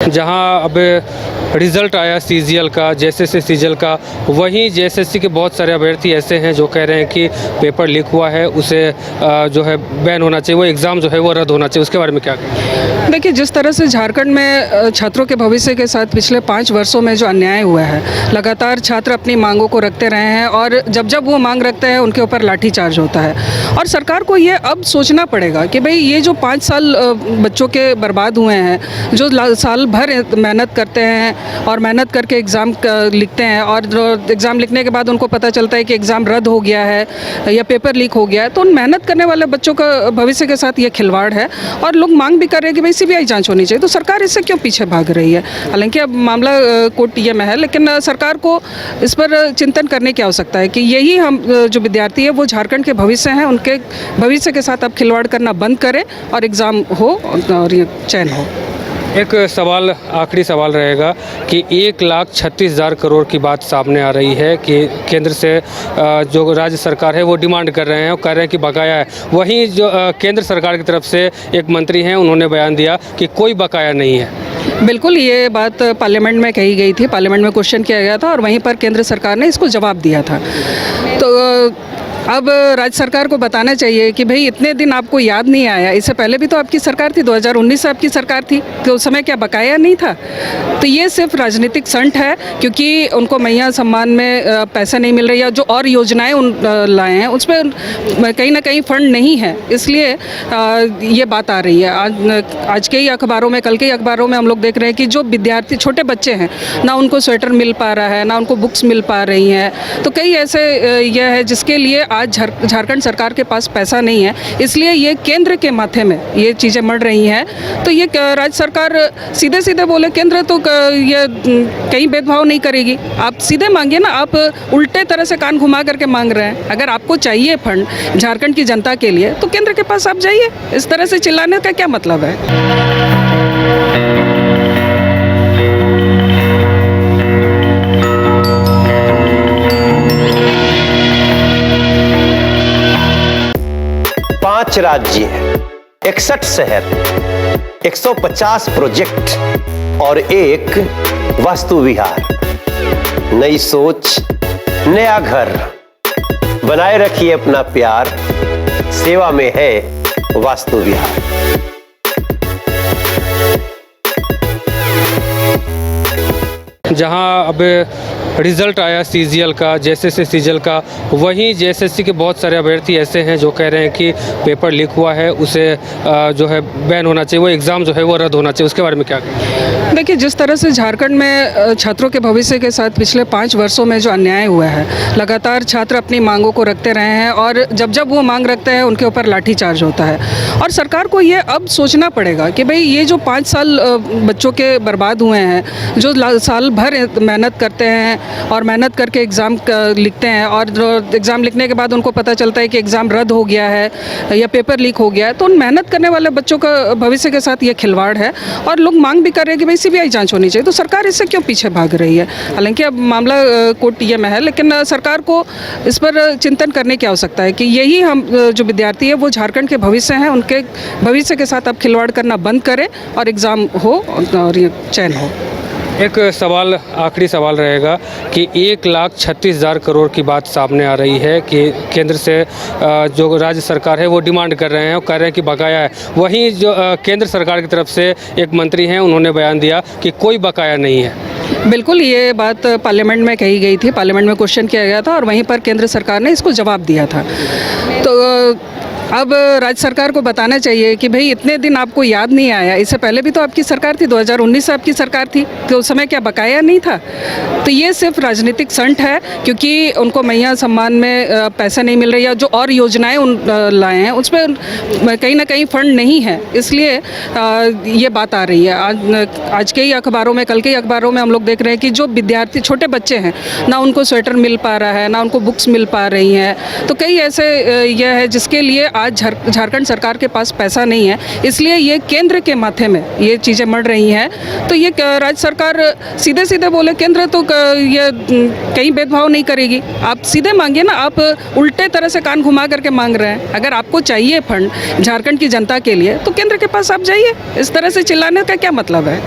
जहां अब रिज़ल्ट आया सीजीएल का, जेएसएससी सीजीएल का, वहीं जेएसएससी के बहुत सारे अभ्यर्थी ऐसे हैं जो कह रहे हैं कि पेपर लीक हुआ है, उसे जो है बैन होना चाहिए, वो एग्ज़ाम जो है वो रद्द होना चाहिए। उसके बारे में क्या कहें? देखिए, जिस तरह से झारखंड में छात्रों के भविष्य के साथ पिछले 5 वर्षों में जो अन्याय हुआ है, लगातार छात्र अपनी मांगों को रखते रहे हैं और जब जब वो मांग रखते हैं उनके ऊपर लाठीचार्ज होता है। और सरकार को ये अब सोचना पड़ेगा कि भाई ये जो 5 साल बच्चों के बर्बाद हुए हैं, जो साल भर मेहनत करते हैं और मेहनत करके एग्ज़ाम लिखते हैं और एग्ज़ाम लिखने के बाद उनको पता चलता है कि एग्ज़ाम रद्द हो गया है या पेपर लीक हो गया है, तो उन मेहनत करने वाले बच्चों का भविष्य के साथ ये खिलवाड़ है। और लोग मांग भी कर रहे हैं कि भाई सीबीआई जांच होनी चाहिए, तो सरकार इससे क्यों पीछे भाग रही है? हालांकि अब मामला कोर्ट ये में है, लेकिन सरकार को इस पर चिंतन करने की आवश्यकता है कि यही हम जो विद्यार्थी है वो झारखंड के भविष्य हैं, उनके भविष्य के साथ अब खिलवाड़ करना बंद करें और एग्ज़ाम हो और ये चयन हो। एक सवाल, आखिरी सवाल रहेगा कि 1,36,000 करोड़ की बात सामने आ रही है कि केंद्र से जो राज्य सरकार है वो डिमांड कर रहे हैं और कह रहे हैं कि बकाया है। वहीं जो केंद्र सरकार की तरफ से एक मंत्री हैं, उन्होंने बयान दिया कि कोई बकाया नहीं है। बिल्कुल, ये बात पार्लियामेंट में कही गई थी, पार्लियामेंट में क्वेश्चन किया गया था और वहीं पर केंद्र सरकार ने इसको जवाब दिया था। तो अब राज्य सरकार को बताना चाहिए कि भाई इतने दिन आपको याद नहीं आया, इससे पहले भी तो आपकी सरकार थी, 2019 से आपकी सरकार थी, तो उस समय क्या बकाया नहीं था? तो ये सिर्फ राजनीतिक संट है, क्योंकि उनको मैया सम्मान में पैसा नहीं मिल रही है, जो और योजनाएं लाए हैं उस पर कहीं ना कहीं फंड नहीं है, इसलिए ये बात आ रही है। आज के ही अखबारों में, कल के ही अखबारों में हम लोग देख रहे हैं कि जो विद्यार्थी छोटे बच्चे हैं, ना उनको स्वेटर मिल पा रहा है, ना उनको बुक्स मिल पा रही हैं। तो कई ऐसे यह है जिसके लिए आज झारखंड सरकार के पास पैसा नहीं है, इसलिए ये केंद्र के माथे में ये चीज़ें मर रही हैं। तो ये राज्य सरकार सीधे सीधे बोले, केंद्र तो ये कहीं भेदभाव नहीं करेगी, आप सीधे मांगिए ना, आप उल्टे तरह से कान घुमा करके मांग रहे हैं। अगर आपको चाहिए फंड झारखंड की जनता के लिए तो केंद्र के पास आप जाइए, इस तरह से चिल्लाने का क्या मतलब है? 5 राज्य, 61 शहर, 150 प्रोजेक्ट और एक वास्तु विहार। नई सोच, नया घर, बनाए रखिए अपना प्यार, सेवा में है वास्तु विहार। जहां अब रिज़ल्ट आया सीजीएल का, जेएसएससी सीजीएल का, वहीं जेएसएससी के बहुत सारे अभ्यर्थी ऐसे हैं जो कह रहे हैं कि पेपर लीक हुआ है, उसे जो है बैन होना चाहिए, वो एग्ज़ाम जो है वो रद्द होना चाहिए। उसके बारे में क्या कहें? देखिए, जिस तरह से झारखंड में छात्रों के भविष्य के साथ पिछले 5 वर्षों में जो अन्याय हुआ है, लगातार छात्र अपनी मांगों को रखते रहे हैं और जब जब वो मांग रखते हैं उनके ऊपर लाठीचार्ज होता है। और सरकार को ये अब सोचना पड़ेगा कि भाई ये जो 5 साल बच्चों के बर्बाद हुए हैं, जो साल भर मेहनत करते हैं और मेहनत करके एग्ज़ाम लिखते हैं और एग्ज़ाम लिखने के बाद उनको पता चलता है कि एग्ज़ाम रद्द हो गया है या पेपर लीक हो गया है, तो उन मेहनत करने वाले बच्चों का भविष्य के साथ ये खिलवाड़ है। और लोग मांग भी कर रहे हैं कि भाई सीबीआई जांच होनी चाहिए, तो सरकार इससे क्यों पीछे भाग रही है? हालांकि अब मामला कोर्ट ये में है, लेकिन सरकार को इस पर चिंतन करने की आवश्यकता है कि यही हम जो विद्यार्थी है वो झारखंड के भविष्य हैं, उनके भविष्य के साथ अब खिलवाड़ करना बंद करें और एग्ज़ाम हो और ये चयन हो। एक सवाल, आखिरी सवाल रहेगा कि 1,36,000 करोड़ की बात सामने आ रही है कि केंद्र से जो राज्य सरकार है वो डिमांड कर रहे हैं और कह रहे हैं कि बकाया है। वहीं जो केंद्र सरकार की तरफ से एक मंत्री हैं, उन्होंने बयान दिया कि कोई बकाया नहीं है। बिल्कुल, ये बात पार्लियामेंट में कही गई थी, पार्लियामेंट में क्वेश्चन किया गया था और वहीं पर केंद्र सरकार ने इसको जवाब दिया था। तो अब राज्य सरकार को बताना चाहिए कि भाई इतने दिन आपको याद नहीं आया, इससे पहले भी तो आपकी सरकार थी, 2019 से आपकी सरकार थी, तो उस समय क्या बकाया नहीं था? तो ये सिर्फ राजनीतिक संट है, क्योंकि उनको मैया सम्मान में पैसा नहीं मिल रही है, जो और योजनाएं लाए हैं उस पर कहीं ना कहीं फंड नहीं है, इसलिए ये बात आ रही है। आज के ही अखबारों में, कल के ही अखबारों में हम लोग देख रहे हैं कि जो विद्यार्थी छोटे बच्चे हैं, ना उनको स्वेटर मिल पा रहा है, ना उनको बुक्स मिल पा रही हैं। तो कई ऐसे यह है जिसके लिए आज झारखंड सरकार के पास पैसा नहीं है, इसलिए ये केंद्र के माथे में ये चीज़ें मर रही हैं। तो ये राज्य सरकार सीधे सीधे बोले, केंद्र तो ये कहीं भेदभाव नहीं करेगी, आप सीधे मांगिए ना, आप उल्टे तरह से कान घुमा करके मांग रहे हैं। अगर आपको चाहिए फंड झारखंड की जनता के लिए तो केंद्र के पास आप जाइए, इस तरह से चिल्लाने का क्या मतलब है?